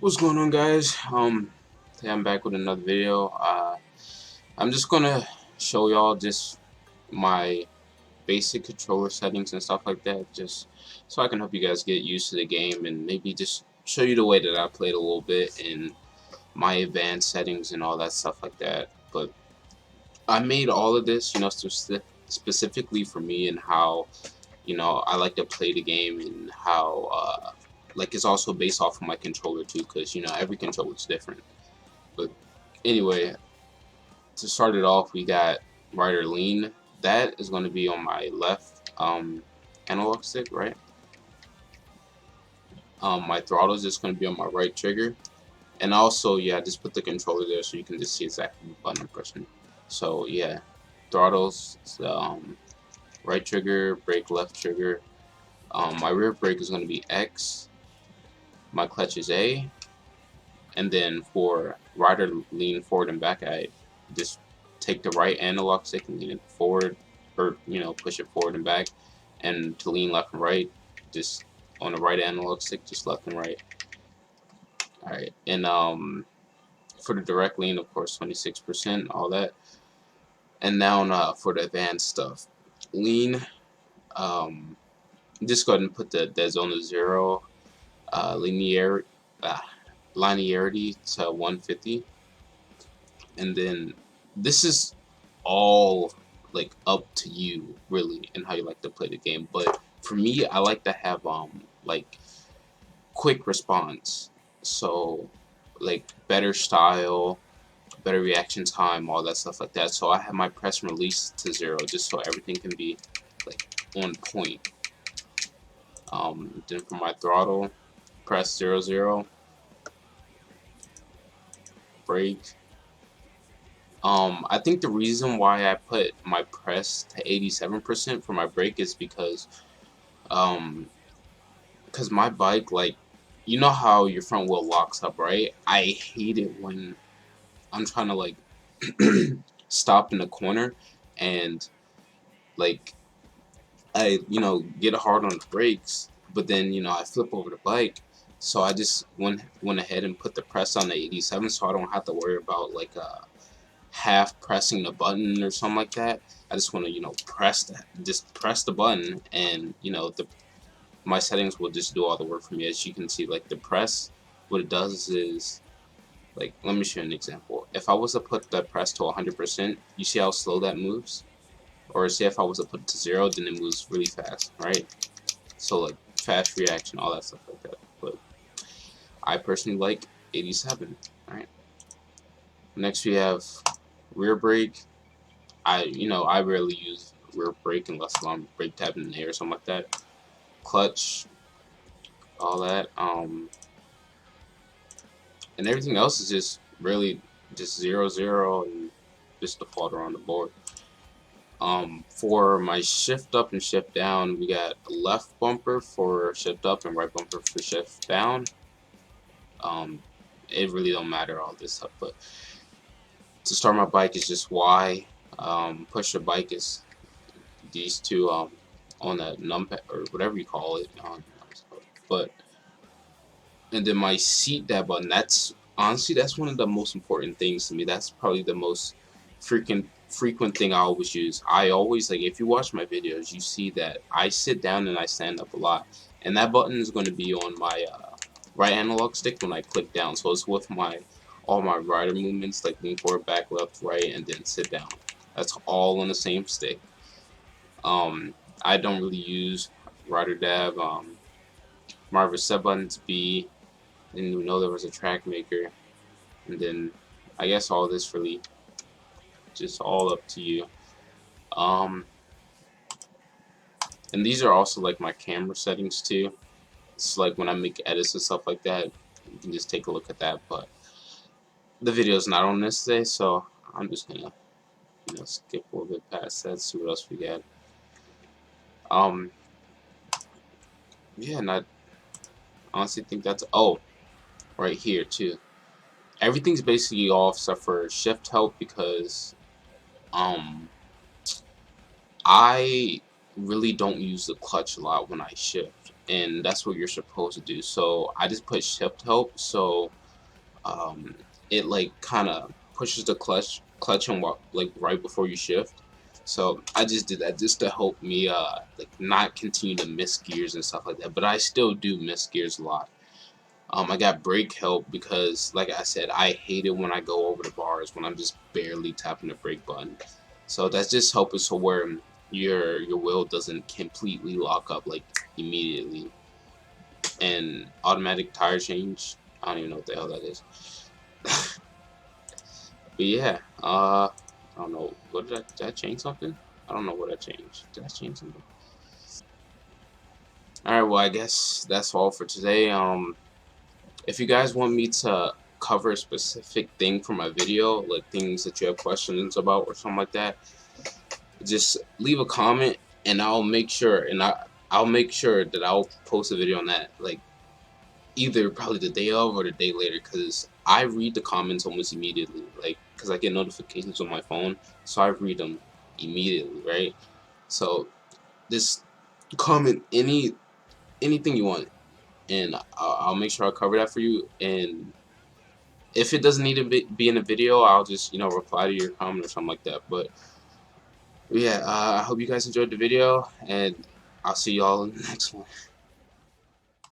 What's going on, guys? Today I'm back with another video. I'm just gonna show y'all just my basic controller settings and stuff like that, just so I can help you guys get used to the game and maybe just show you the way that I played a little bit in my advanced settings and all that stuff like that. But I made all of this, specifically for me and how I like to play the game and how like it's also based off of my controller too, because every controller is different. But anyway, to start it off, we got rider lean. That is going to be on my left analog stick, right? My throttle is just going to be on my right trigger. And also, yeah, just put the controller there so you can just see exactly the button I'm pressing. So yeah, throttles, right trigger, brake, left trigger. My rear brake is going to be X. My clutch is A. And then for rider lean forward and back, I just take the right analog stick and lean it forward, or push it forward and back. And to lean left and right, just on the right analog stick, just left and right. All right, and for the direct lean, of course, 26%, all that. And now for the advanced stuff, lean. Just go ahead and put the dead zone to 0, linear, linearity to 150. And then this is all like up to you really and how you like to play the game, but for me I like to have like quick response, so like better style, better reaction time, all that stuff like that. So I have my press and release to 0 just so everything can be like on point. Then for my throttle, press 0 0, brake. I think the reason why I put my press to 87% for my brake is because um, my bike, like, you know how your front wheel locks up, right? I hate it when I'm trying to like stop in a corner and like I get hard on the brakes, but then I flip over the bike. So I just went ahead and put the press on the 87, so I don't have to worry about like half pressing the button or something like that. I just want to just press the button, and my settings will just do all the work for me. As you can see, like the press, what it does is, like, let me show you an example. If I was to put the press to 100%, you see how slow that moves? Or say if I was to put it to 0, then it moves really fast, right? So like fast reaction, all that stuff like that. But I personally like 87. All right. Next we have rear brake. I rarely use rear brake unless I'm brake tapping in the air or something like that. Clutch, all that. And everything else is just really just 0 0 and just default on the board. For my shift up and shift down, we got left bumper for shift up and right bumper for shift down. It really don't matter all this stuff, but to start my bike is just Y. Push the bike is these two on that numpad or whatever you call it. But and then my seat that button. That's honestly that's one of the most important things to me. That's probably the most frequent thing I always use. I always, like, if you watch my videos, you see that I sit down and I stand up a lot, and that button is going to be on my right analog stick when I click down. So it's with my all my rider movements, like lean forward, back, left, right, and then sit down. That's all on the same stick. I don't really use rider dab. My reset buttons B. Didn't even know there was a track maker, and then I guess all this really just all up to you. Um, and these are also like my camera settings too. It's like when I make edits and stuff like that, you can just take a look at that. But the video is not on this today, so I'm just gonna skip a little bit past that. See what else we got. Um, yeah, and I honestly think that's right here too. Everything's basically off except for shift help because um I really don't use the clutch a lot when I shift. and that's what you're supposed to do. So I just put shift help, so um, it like kind of pushes the clutch and walk like right before you shift. So I just did that just to help me like not continue to miss gears and stuff like that. But I still do miss gears a lot. I got brake help because, like I said, I hate it when I go over the bars when I'm just barely tapping the brake button. So that's just helping so where your wheel doesn't completely lock up like immediately. And automatic tire change, I don't even know what the hell that is. But yeah, I don't know. Did I change something? I don't know what I changed. Did I change something? Alright, well I guess that's all for today. If you guys want me to cover a specific thing for my video, like things that you have questions about or something like that, just leave a comment and I'll make sure I'll make sure that I'll post a video on that, like either probably the day of or the day later, because I read the comments almost immediately, like because I get notifications on my phone, so I read them immediately, right? So just comment anything you want, and I'll make sure I cover that for you. And if it doesn't need to be in a video, I'll just reply to your comment or something like that. But yeah, I hope you guys enjoyed the video, and I'll see y'all in the next one.